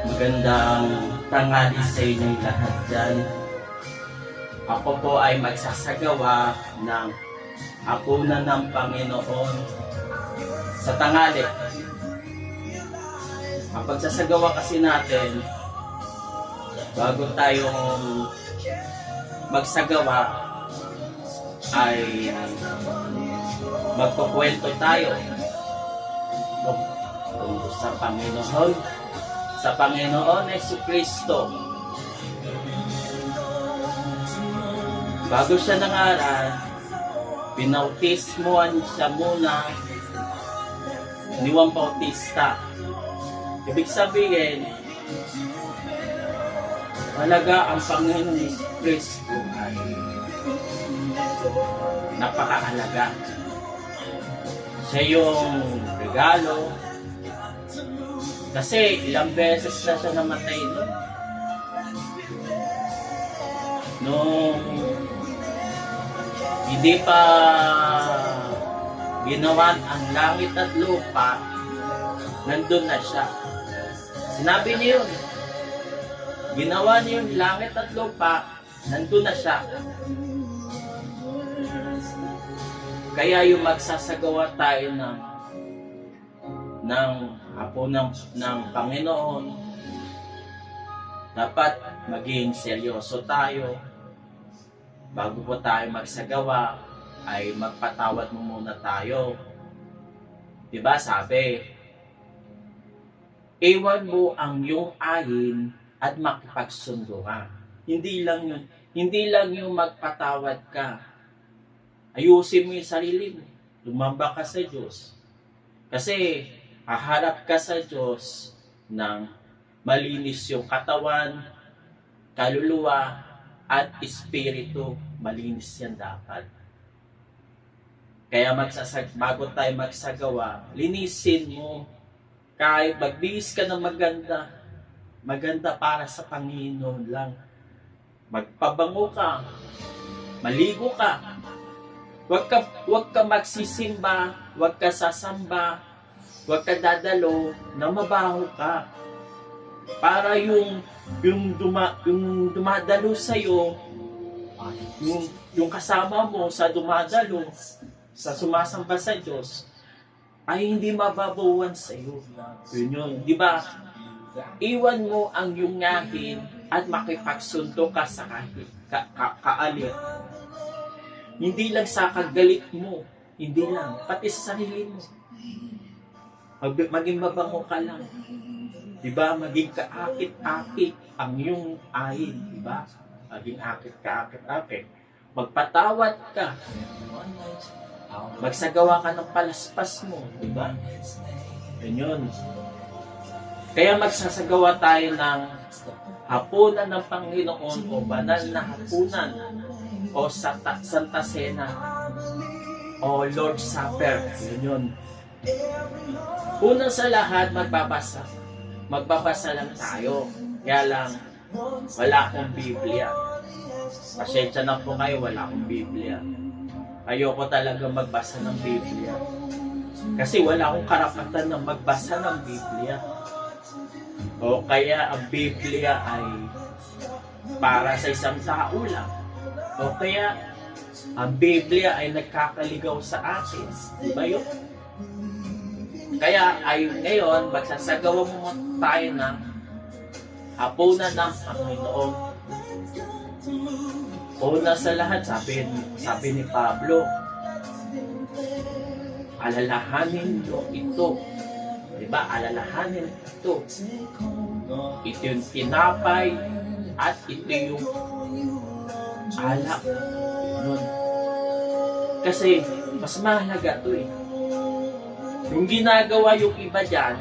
Magandang tanghali sa inyong lahat dyan. Ako po ay magsasagawa ng hapunan ng Panginoon sa tanghali. Ang pagsasagawa kasi natin, bago tayong magsagawa, ay magkukwento tayo tungkol sa Panginoon Jesucristo. Bago siya nangaral, pinautismoan siya muna ni Juan Bautista. Ibig sabihin, talaga ang Panginoon Jesucristo ay napakaalaga. Siya yung regalo. Kasi ilang beses na siya namatay noon. Nung hindi pa ginawan ang langit at lupa, nandun na siya. Sinabi niya yun. Ginawa niya yung langit at lupa, nandun na siya. Kaya yung magsasagawa tayo ng hapunan ng Panginoon, dapat maging seryoso tayo. Bago po tayo magsagawa, ay magpatawad mo muna tayo. Diba sabi, iwan mo ang iyong ayin at makipagsundo ka. Hindi lang yung magpatawad ka. Ayusin mo yung sarili mo. Lumamba ka sa Diyos. Kasi haharap ka sa Diyos ng malinis yung katawan, kaluluwa, at espiritu. Malinis yan dapat. Kaya bago tayo magsagawa, linisin mo. Kahit magbihis ka ng maganda, maganda para sa Panginoon lang. Magpabango ka, maligo ka. Huwag ka magsisimba, huwag ka sasamba, huwag ka dadalo na mabaho ka. Para yung dumadalo sa'yo, yung kasama mo sa dumadalo, sa sumasamba sa Diyos, ay hindi mababawan sa'yo. Yun. Di ba? Iwan mo ang iyong ngahin at makipagsundo ka sa kaalit. Hindi lang sa kagalit mo, hindi lang, pati sa sarili mo. Maging mabango ka lang. Diba? Maging kaakit-akit ang iyong ayin. Diba? Maging kaakit-akit. Magpatawad ka. Magsagawa ka ng palaspas mo. Diba? Yun. Kaya magsasagawa tayo ng hapunan ng Panginoon o banal na hapunan o Santa Cena o Lord's Supper. Yun. Unang sa lahat, magbabasa lang tayo. Kaya lang, wala akong Biblia. Pasensya na po kayo, wala akong Biblia. Ayoko talaga magbasa ng Biblia. Kasi wala akong karapatan na magbasa ng Biblia. O kaya ang Biblia ay para sa isang tao lang. O kaya ang Biblia ay nagkakaligaw sa atin. Di ba yun? Kaya ay ngayon, magsasagawa mo tayo ng hapunan ng Panginoon. Una sa lahat, sabi ni Pablo, alalahanin mo ito. Diba? Alalahanin ito. Ito yung tinapay at ito yung alak. Nun. Kasi mas mahalaga ito eh. Yung ginagawa yung iba dyan,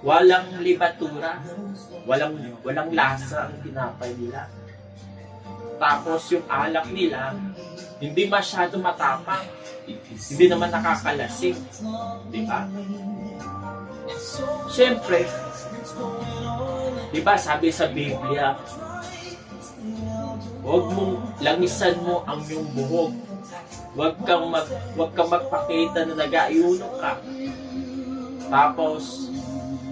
walang libatura, walang lasa ang tinapay nila. Tapos yung alak nila, hindi masyado matapang, hindi naman nakakalasing. Di ba? Siyempre, di ba sabi sa Biblia, huwag mong langisan mo ang iyong buhok. Huwag kang magpakita na nag-aayuno ka. Tapos,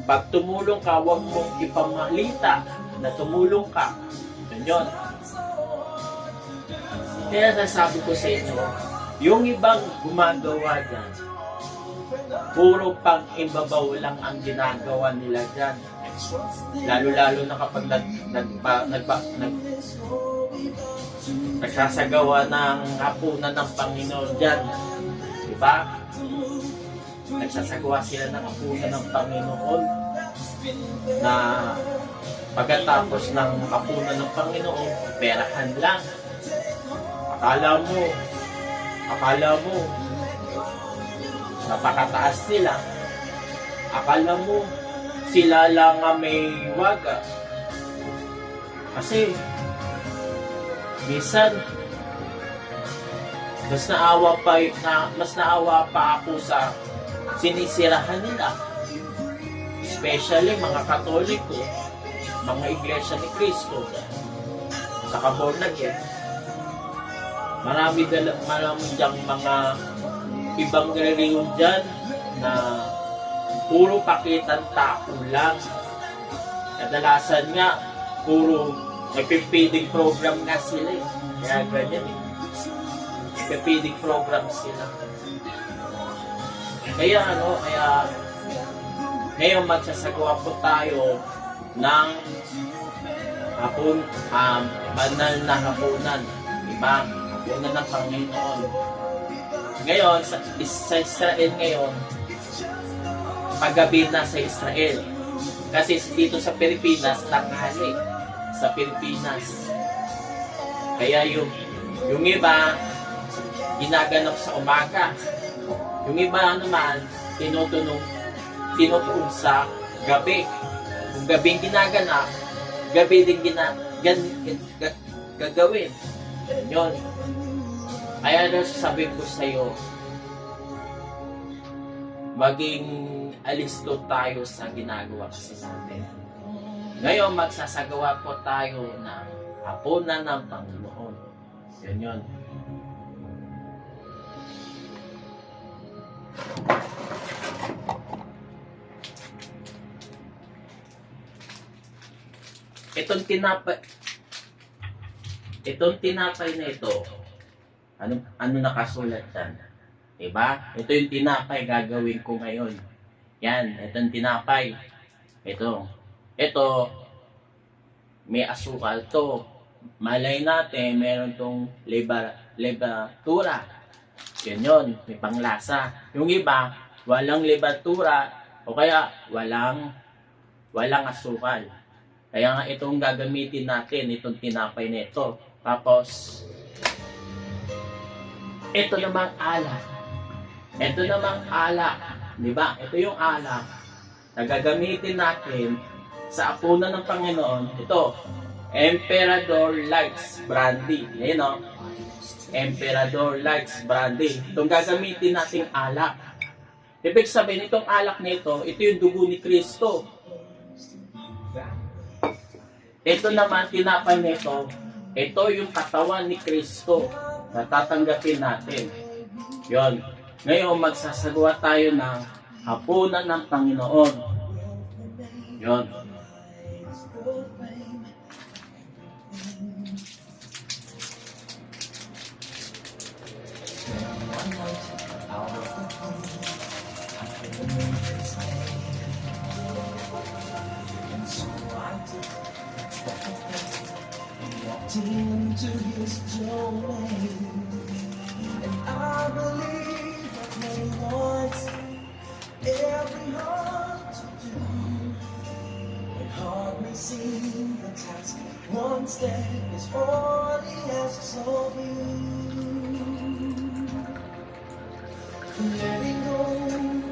Pag tumulong ka, huwag mong ipamalita na tumulong ka. Yun. Kaya nasabi ko sa inyo, yung ibang gumagawa dyan, puro pang imbabaw lang ang ginagawa nila dyan. Lalo-lalo na kapag nagsasagawa ng hapunan ng Panginoon dyan. Diba? Nagsasagawa sila ng hapunan ng Panginoon na pagkatapos ng hapunan ng Panginoon, perahan lang. Akala mo, napakataas nila. Akala mo, sila lang ang may waga. Kasi, minsan, mas naawa pa ako sa sinisirahan nila. Especially mga Katoliko, mga Iglesia ni Cristo, sa born again. Marami diyang mga ibang reliyon dyan na puro pakitang tao lang. Kadalasan nga, puro nagpipiding program nga sila eh. Kaya ganyan eh. Nagpipiding program sila. Kaya ngayon magsasagawa po tayo ng banal na hapunan. Diba? Hapunan ng Panginoon. Ngayon, sa Israel ngayon, paggabi na sa Israel. Kasi dito sa Pilipinas, tanghali. Sa Pilipinas. Kaya yung iba, ginaganap sa umaga. Yung iba naman, tinutunog sa gabi. Kung gabi ginaganap, gabi din gagawin. Yun. Kaya sasabihin ko sa iyo, maging alisto tayo sa ginagawa kasi natin. Ngayon, magsasagawa po tayo ng hapunan ng Panginoon. Yun. Itong tinapay na ito, ano nakasulat dyan? Diba? Ito yung tinapay gagawin ko ngayon. Yan, itong tinapay. Ito, may asukal to. Malay natin, meron tong lebatura. Yun, may panglasa. Yung iba, walang lebatura o kaya walang asukal. Kaya nga itong gagamitin natin, itong tinapay na ito. Tapos, ito namang alak. Diba? Ito yung alak na gagamitin natin sa hapunan ng Panginoon. Ito, Emperador Lights Brandy. Ayan o. Emperador Lights Brandy. Itong gagamitin nating alak. Ibig sabihin, itong alak nito, ito yung dugo ni Kristo. Ito naman, tinapay nito, ito yung katawan ni Kristo na tatanggapin natin. Yon. Ngayon, magsasagawa tayo ng hapunan ng Panginoon. Yon. Into his domain, and I believe that he wants every heart to do. When hard may seem the task, one step is all he asks of you. Letting go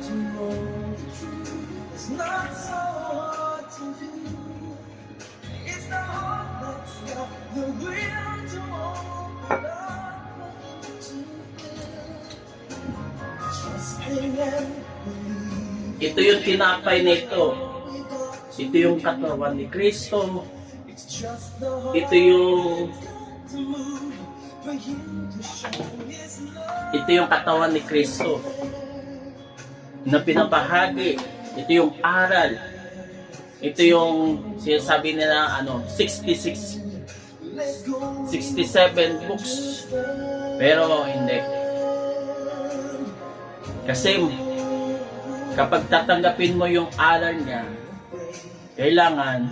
to know the truth is not so hard to do. It's the heart that's got the will to open up to feel. Trusting and believing. Ito yung tinapay nito. Ito yung katawan ni Kristo. Ito yung katawan ni Kristo na pinapahagi. Ito yung aral ito yung sinasabi nila 67 books. Pero hindi. Kasi kapag tatanggapin mo yung aral niya, kailangan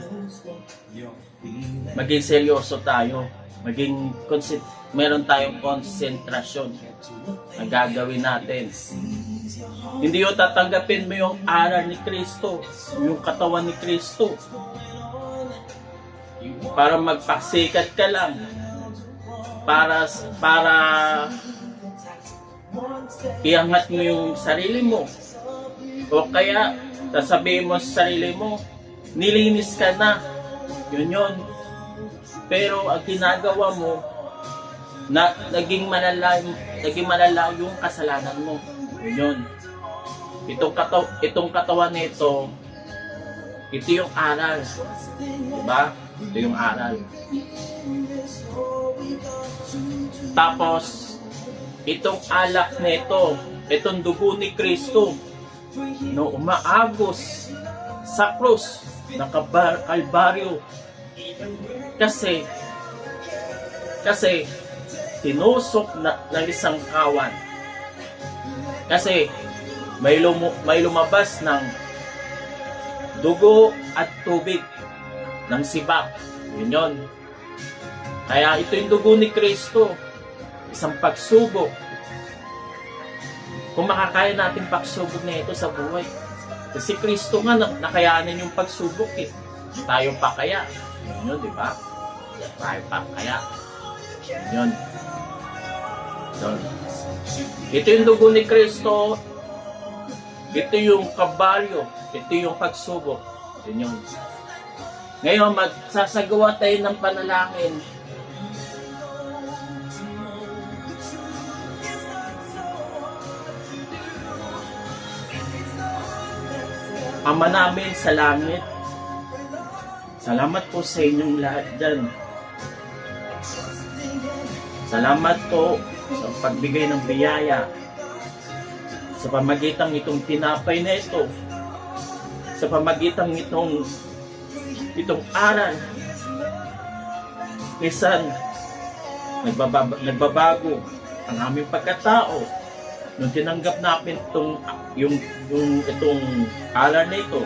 maging seryoso tayo. Meron tayong konsentrasyon na gagawin natin. Hindi yung tatanggapin mo yung aral ni Kristo, yung katawan ni Kristo, para magpasikat ka lang, para iangat mo yung sarili mo, o kaya sasabihin mo sa sarili mo, nilinis ka na, yun. Pero ang ginagawa mo, naging malala yung kasalanan mo, yun. Itong katawan nito, ito yung aral, diba? Ito yung aral. Tapos, itong alak nito, itong dugo ni Kristo, no, umaagos sa krus ng Kalbaryo. Kasi tinusok ng isang kawan. Kasi may lumabas ng dugo at tubig ng sibak. Yun. Kaya ito yung dugo ni Kristo, isang pagsubok. Kung makakaya natin pagsubok na ito sa buhay. Kasi Kristo nga nakayanan yung pagsubok eh. Tayo pa kaya? Yun, di ba? Tayo pa kaya? Yun. Ito yung dugo ni Kristo. Ito yung kabalyo. Ito yung pagsubok. Yun. Ngayon, magsasagawa tayo ng panalangin. Ama namin sa langit, salamat po sa inyong lahat dyan. Salamat po sa pagbigay ng biyaya sa pamagitan itong tinapay na ito, sa pamagitan itong aral. Minsan, nagbabago ang aming pagkatao nung tinanggap namin itong aral na ito,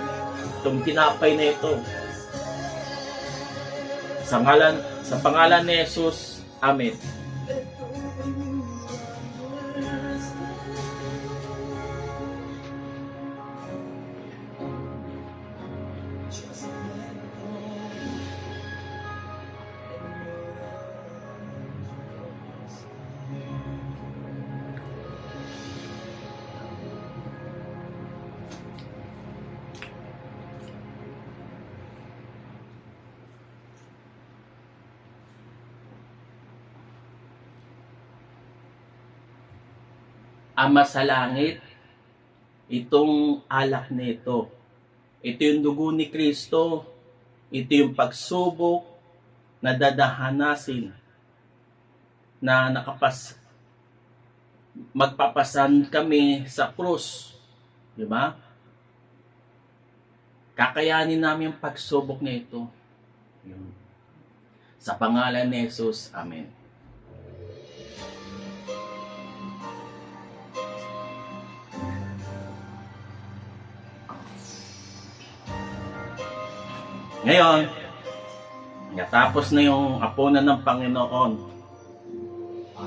itong tinapay na ito. Sa pangalan ni Jesus, Amen. Ama sa langit, itong alak nito, ito yung dugo ni Kristo, ito yung pagsubok na dadahanasin na magpapasan kami sa krus, di ba? Kakayanin namin yung pagsubok na ito. Sa pangalan ni Jesus, Amen. Ngayon, natapos na yung apunan ng Panginoon.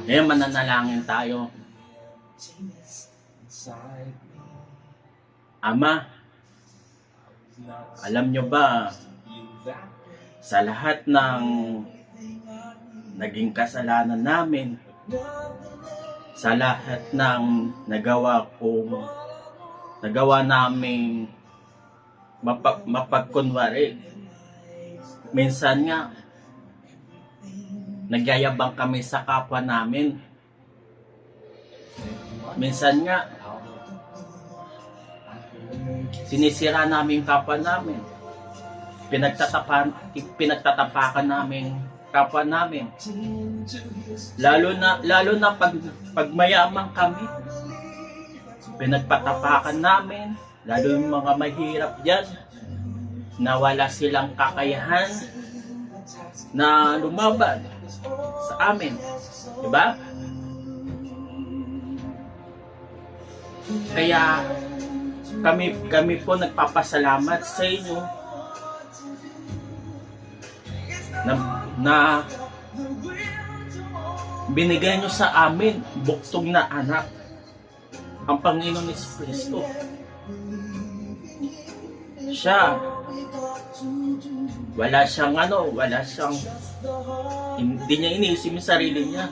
Ngayon, mananalangin tayo. Ama, alam nyo ba, sa lahat ng naging kasalanan namin, sa lahat ng nagawa namin mapagkunwari, minsan nga, nagyayabang kami sa kapwa namin. Minsan nga, sinisira namin yung kapwa namin. Pinagtatapakan namin kapwa namin. Lalo na pag mayaman kami, pinagpatapakan namin, lalo yung mga mahirap dyan. na wala silang kakayahan na lumaban sa amin. Diba? Kaya kami po nagpapasalamat sa inyo na binigay nyo sa amin buktong na anak, ang Panginoon Jesucristo. Siya, wala siyang hindi niya iniisip yung sarili niya.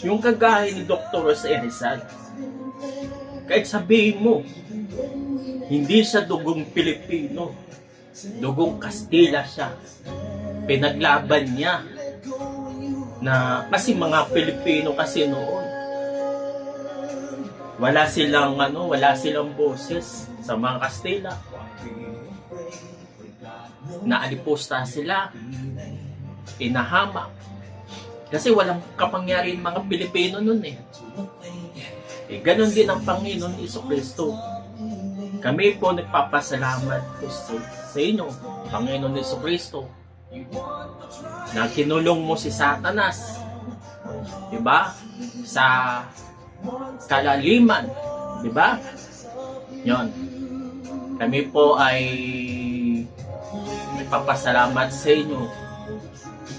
Yung kagaya ni Dr. Jose Rizal, kahit sabihin mo, hindi siya dugong Pilipino, dugong Kastila siya. Pinaglaban niya na kasi mga Pilipino kasi noon wala silang boses sa mga Kastila. Naalipusta sila, inahamak. Kasi walang kapangyarihan mga Pilipino noon eh. Ganon din ang Panginoon Jesucristo. Kami po nagpapasalamat po sa inyo, Panginoon Jesucristo, na kinulong mo si Satanas, diba? Sa kalaliman, diba? Yon. Kami po ay nagpapasalamat sa inyo.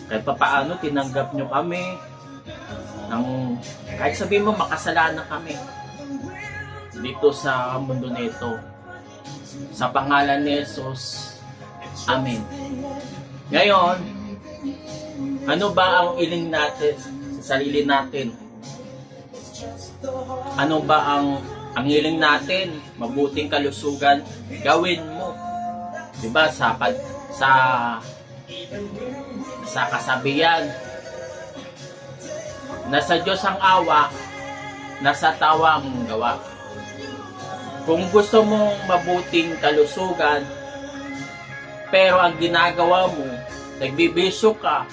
Kahit papaano tinanggap nyo kami kahit sabihin mo makasalanan kami dito sa mundo nito. Sa pangalan ni Jesus. Amen. Ngayon, ano ba ang iling natin sa sarili natin? Ano ba ang hiling natin? Mabuting kalusugan, gawin mo. Diba? Sa kasabihan, nasa Diyos ang awa, nasa tawa ang gawa. Kung gusto mong mabuting kalusugan, pero ang ginagawa mo, nagbibisyo ka,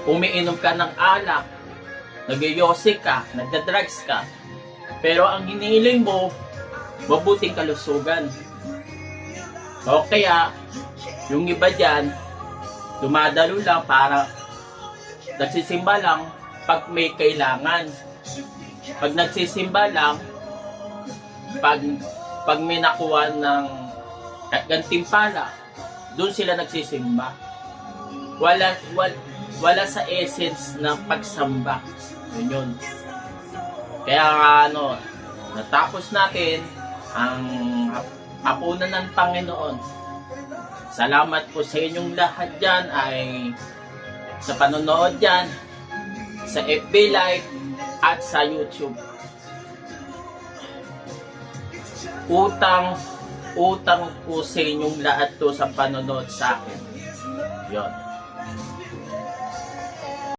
umiinom ka ng alak, nagyoyosi ka, nagdadrugs ka, pero ang hinihiling mo, mabuting kalusugan. O kaya, yung iba dyan, dumadalo lang para nagsisimba lang pag may kailangan. Pag nagsisimba lang, pag may nakuha ng gantimpala, doon sila nagsisimba. Wala sa essence ng pagsamba. Yun. Kaya natapos natin ang hapunan ng Panginoon. Salamat po sa inyong lahat dyan sa panonood dyan, sa FB Live at sa YouTube. Utang po sa inyong lahat to sa panonood sa akin. Yun.